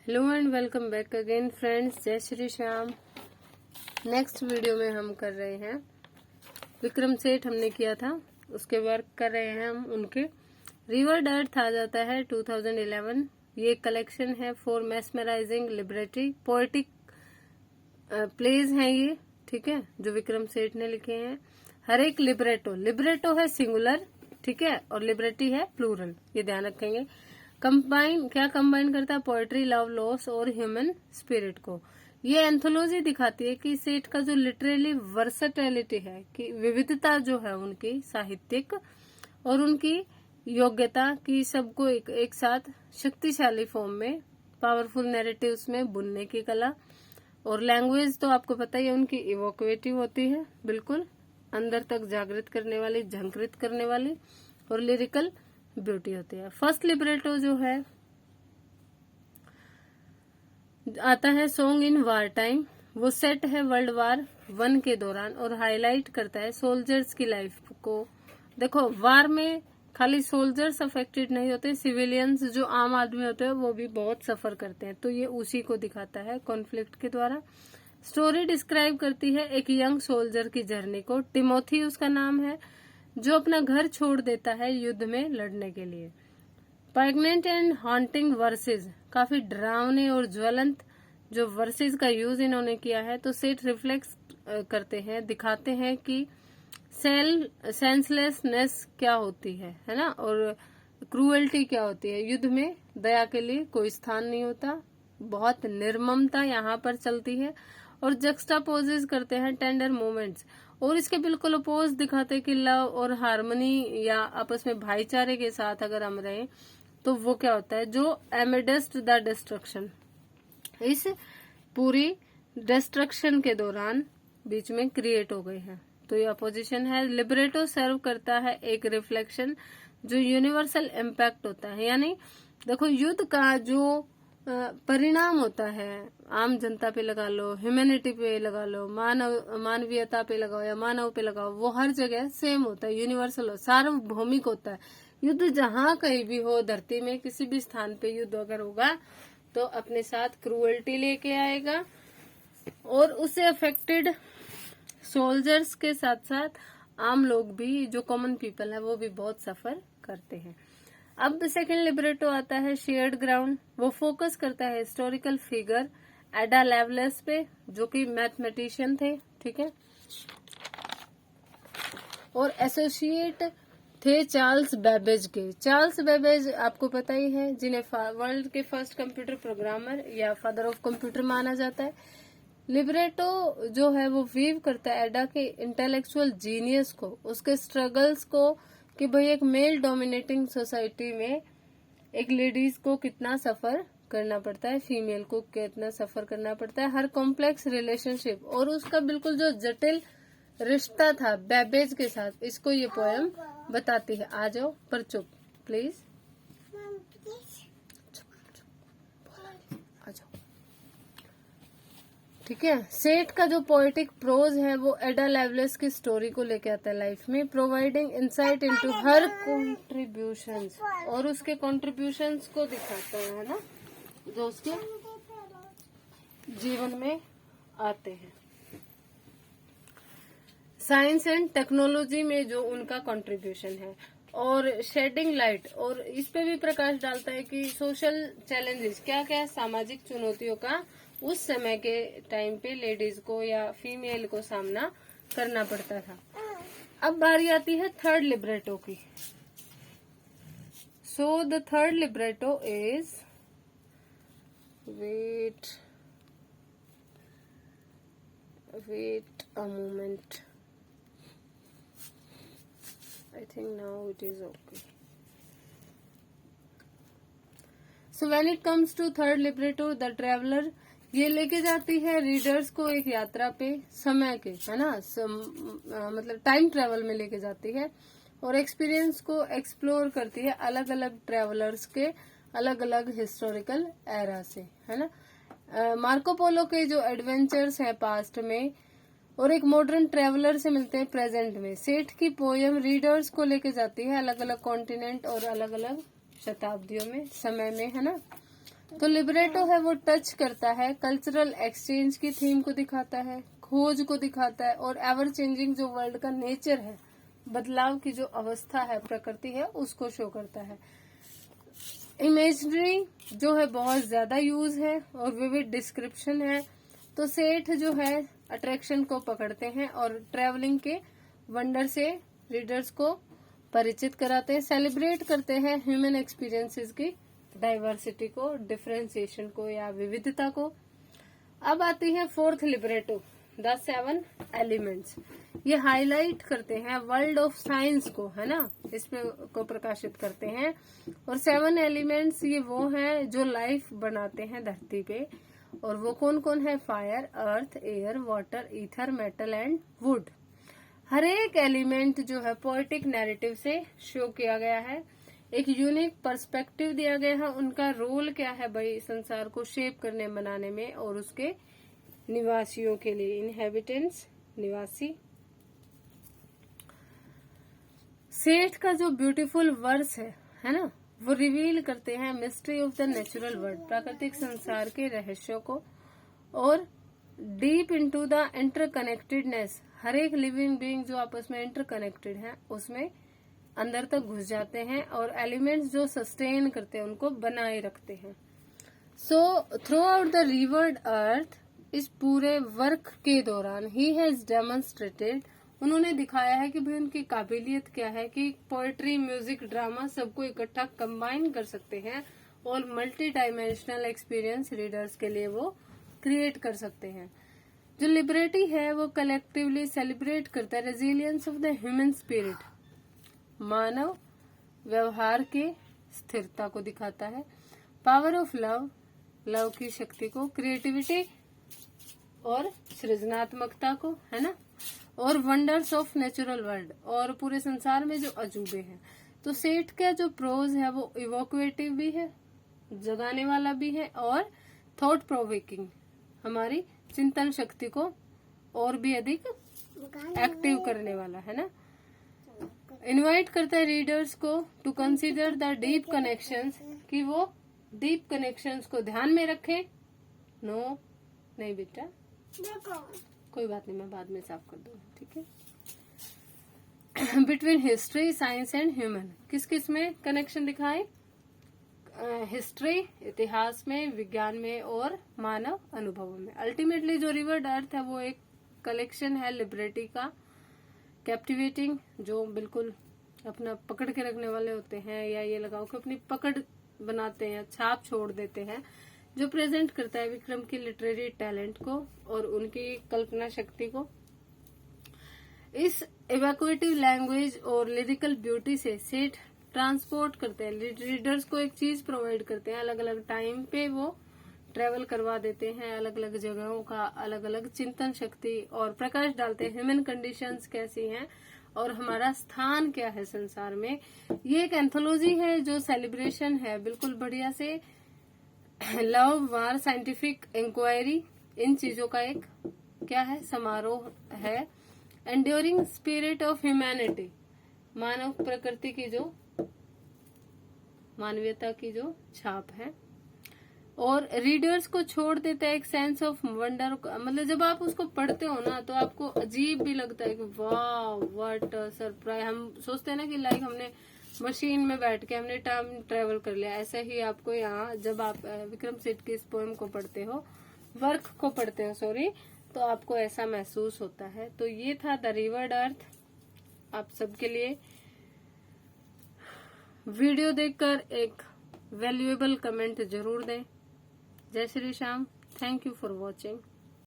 Hello and welcome back again friends, जय Shri Shyam. Next video में हम कर रहे हैं विक्रम सेठ, हमने किया था उसके वर्क कर रहे हैं हम उनके। रिवर डर्थ आ जाता है 2011। ये कलेक्शन है for mesmerising liberty poetic plays हैं ये, ठीक है, जो विक्रम सेठ ने लिखे हैं। हर एक लिबरेटो है सिंगुलर, ठीक है, और लिबर्टी है प्लूरल, ये ध्यान रखेंगे। कंबाइन करता है पोएट्री, लव, लॉस और ह्यूमन स्पिरिट को। ये एंथोलॉजी दिखाती है कि सेठ का जो लिटरेली वर्सेटिलिटी है, कि विविधता जो है उनकी साहित्यिक और उनकी योग्यता की सबको एक साथ शक्तिशाली फॉर्म में पावरफुल नैरेटिव्स में बुनने की कला। और लैंग्वेज तो आपको पता ही है उनकी इवोक्वेटिव होती है, बिल्कुल अंदर तक जागृत करने वाली, झंकृत करने वाली, और लिरिकल ब्यूटी होती है। फर्स्ट लिबरेटो जो है आता है सॉन्ग इन वार टाइम। वो सेट है वर्ल्ड वार 1 के दौरान और हाईलाइट करता है सोल्जर्स की लाइफ को। देखो, वार में खाली सोल्जर्स अफेक्टेड नहीं होते, सिविलियंस जो आम आदमी होते हैं वो भी बहुत सफर करते हैं, तो ये उसी को दिखाता है कॉन्फ्लिक्ट के द्वारा। स्टोरी डिस्क्राइब करती है एक यंग सोल्जर की जर्नी को, टिमोथी उसका नाम है, जो अपना घर छोड़ देता है युद्ध में लड़ने के लिए। पैग्नेंट एंड हॉन्टिंग वर्सेस, काफी डरावने और ज्वलंत जो वर्सेस का यूज इन्होंने किया है। तो सेठ रिफ्लेक्स करते हैं, दिखाते हैं कि सेंसलेसनेस क्या होती है ना, और क्रूएल्टी क्या होती है। युद्ध में दया के लिए कोई स्थान नहीं होता, बहुत निर्ममता यहाँ पर चलती है। और जक्स्टापोजेस करते हैं टेंडर मोमेंट्स, और इसके बिल्कुल अपोज दिखाते हैं कि लव और हार्मनी या आपस में भाईचारे के साथ अगर हम रहें तो वो क्या होता है, जो एमिडस्ट द डिस्ट्रक्शन, इस पूरी डिस्ट्रक्शन के दौरान बीच में क्रिएट हो गई है। तो ये अपोजिशन है। लिबरेटो सर्व करता है एक रिफ्लेक्शन जो यूनिवर्सल इम्पैक्ट होता है, यानी देखो युद्ध का जो परिणाम होता है, आम जनता पे लगा लो, ह्यूमैनिटी पे लगा लो, मानवीयता पे लगाओ या मानव पे लगाओ, वो हर जगह सेम होता है, यूनिवर्सल हो, सार्वभौमिक होता है। युद्ध जहां कहीं भी हो, धरती में किसी भी स्थान पे युद्ध अगर होगा तो अपने साथ क्रूअल्टी लेके आएगा, और उससे अफेक्टेड सोल्जर्स के साथ साथ आम लोग भी, जो कॉमन पीपल है, वो भी बहुत सफर करते हैं। अब सेकेंड लिबरेटो आता है शेयर्ड ग्राउंड। वो फोकस करता है हिस्टोरिकल फिगर एडा लेवलेस पे, जो कि मैथमेटिशियन थे, ठीक है, और एसोसिएट थे चार्ल्स बेबेज के। चार्ल्स बेबेज आपको पता ही है, जिन्हें वर्ल्ड के फर्स्ट कंप्यूटर प्रोग्रामर या फादर ऑफ कंप्यूटर माना जाता है। लिबरेटो जो है वो वीव करता है एडा के इंटेलेक्चुअल जीनियस को, उसके स्ट्रगल्स को, कि भाई एक मेल डोमिनेटिंग सोसाइटी में एक लेडीज को कितना सफर करना पड़ता है, फीमेल को कितना सफर करना पड़ता है, हर कॉम्प्लेक्स रिलेशनशिप, और उसका बिल्कुल जो जटिल रिश्ता था बेबेज के साथ, इसको ये पोएम बताती है। आ जाओ, पर चुप प्लीज, आ जाओ, ठीक है। सेठ का जो पोएटिक प्रोज है वो एडा लेवलेस की स्टोरी को लेके आता है लाइफ में, प्रोवाइडिंग इंसाइट इनटू हर कॉन्ट्रीब्यूशंस, और उसके कॉन्ट्रीब्यूशंस को दिखाता है ना, जो उसके जीवन में आते हैं। साइंस एंड टेक्नोलॉजी में जो उनका कंट्रीब्यूशन है, और शेडिंग लाइट, और इस पे भी प्रकाश डालता है कि सोशल चैलेंजेस क्या क्या है, सामाजिक चुनौतियों का उस समय के टाइम पे लेडीज को या फीमेल को सामना करना पड़ता था। अब बारी आती है थर्ड लिबरेटो की। So the third libretto is, wait a moment, I think now it is okay. So when it comes to third libretto, the traveler, ये लेके जाती है रीडर्स को एक यात्रा पे, समय के, है ना, मतलब टाइम ट्रेवल में लेके जाती है, और एक्सपीरियंस को एक्सप्लोर करती है अलग अलग ट्रेवलर्स के अलग अलग हिस्टोरिकल एरा से, है ना। मार्को पोलो के जो एडवेंचर्स है पास्ट में, और एक मॉडर्न ट्रेवलर से मिलते हैं प्रेजेंट में। सेठ की पोयम रीडर्स को लेके जाती है अलग अलग कॉन्टिनेंट और अलग अलग शताब्दियों में, समय में, है ना। तो लिबरेटो है वो टच करता है कल्चरल एक्सचेंज की थीम को दिखाता है, खोज को दिखाता है और एवर चेंजिंग जो वर्ल्ड का नेचर है, बदलाव की जो अवस्था है, प्रकृति है, उसको शो करता है। इमेजरी जो है बहुत ज्यादा यूज है और विविड डिस्क्रिप्शन है। तो सेठ जो है अट्रैक्शन को पकड़ते हैं और ट्रेवलिंग के वंडर से रीडर्स को परिचित कराते हैं, सेलिब्रेट करते हैं ह्यूमन एक्सपीरियंसेस की डाइवर्सिटी को, डिफरेंशिएशन को या विविधता को। अब आती है फोर्थ लिबरेटो, द 7 एलिमेंट्स। ये हाईलाइट करते हैं वर्ल्ड ऑफ साइंस को, है ना, इसमें को प्रकाशित करते हैं। और 7 एलिमेंट्स ये वो हैं जो लाइफ बनाते हैं धरती पे। और वो कौन कौन है? Fire, earth, air, water, ether, metal and wood. हर एक एलिमेंट जो है पोएटिक नैरेटिव से शो किया गया है, एक यूनिक पर्सपेक्टिव दिया गया है। उनका रोल क्या है भाई संसार को शेप करने बनाने में और उसके निवासियों के लिए, इनहेबिटेंट्स, निवासी। सेठ का जो ब्यूटीफुल वर्स है ना, वो रिवील करते हैं mystery of the natural world, प्राकृतिक संसार के रहस्यों को। और डीप इनटू द इंटरकनेक्टेडनेस, हर एक लिविंग बीइंग जो आपस में इंटरकनेक्टेड है उसमें अंदर तक घुस जाते हैं और एलिमेंट्स जो सस्टेन करते हैं उनको बनाए रखते हैं। So throughout the revered earth, इस पूरे वर्क के दौरान ही हैज डेमोन्स्ट्रेटेड, उन्होंने दिखाया है कि भाई उनकी काबिलियत क्या है कि पोएट्री, म्यूजिक, ड्रामा सबको इकट्ठा कंबाइन कर सकते हैं और मल्टी डायमेंशनल एक्सपीरियंस रीडर्स के लिए वो क्रिएट कर सकते हैं। जो लिबरेटी है वो कलेक्टिवली सेलिब्रेट करता है resilience of the human spirit, मानव व्यवहार के स्थिरता को दिखाता है। पावर ऑफ लव, लव की शक्ति को, क्रिएटिविटी और सृजनात्मकता को, है ना, और वंडर्स ऑफ नेचुरल वर्ल्ड, और पूरे संसार में जो अजूबे हैं। तो सेठ का जो प्रोज है वो इवोक्वेटिव भी है, जगाने वाला भी है, और थॉट प्रोवोकिंग, हमारी चिंतन शक्ति को और भी अधिक एक्टिव करने वाला है ना। इनवाइट करता है रीडर्स को to consider the deep connections, कि वो डीप कनेक्शंस को ध्यान में रखें। नो नहीं बेटा, कोई बात नहीं, मैं बाद में साफ कर दूंगी, ठीक है। Between history, science and human, किस किस में कनेक्शन दिखाए? हिस्ट्री, इतिहास में, विज्ञान में और मानव अनुभवों में। अल्टीमेटली जो रिवर्ड अर्थ है वो एक कलेक्शन है लिबरेटी का, कैप्टिवेटिंग, जो बिल्कुल अपना पकड़ के रखने वाले होते हैं, या ये लगाओ कि अपनी पकड़ बनाते हैं, छाप छोड़ देते हैं, जो प्रेजेंट करता है विक्रम की लिटरेरी टैलेंट को और उनकी कल्पना शक्ति को। इस इवैक्यूएटिव लैंग्वेज और लिरिकल ब्यूटी से सेठ ट्रांसपोर्ट करते हैं, रीडर्स को एक चीज प्रोवाइड करते हैं, अलग अलग टाइम पे वो ट्रेवल करवा देते हैं, अलग अलग जगहों का अलग अलग चिंतन शक्ति और प्रकाश डालते हैं, ह्यूमन कंडीशंस कैसी हैं और हमारा स्थान क्या है संसार में। ये एक एंथोलॉजी है जो सेलिब्रेशन है बिल्कुल बढ़िया से, लव, वार, साइंटिफिक इंक्वायरी, इन चीजों का एक क्या है, समारोह है। एंड्योरिंग स्पिरिट ऑफ ह्यूमैनिटी, मानव प्रकृति की जो मानवीयता की जो छाप है, और रीडर्स को छोड़ देता है एक सेंस ऑफ वंडर। मतलब जब आप उसको पढ़ते हो ना तो आपको अजीब भी लगता है कि वाह व्हाट सरप्राइज। हम सोचते हैं ना कि लाइक हमने मशीन में बैठ के हमने टाइम ट्रेवल कर लिया, ऐसा ही आपको यहाँ जब आप विक्रम सेठ की इस पोएम को पढ़ते हो, वर्क को पढ़ते हो सॉरी, तो आपको ऐसा महसूस होता है। तो ये था द रिवर्ड अर्थ। आप सबके लिए वीडियो देखकर एक वैल्यूएबल कमेंट जरूर दें। जय Shri Shyam. Thank you for watching.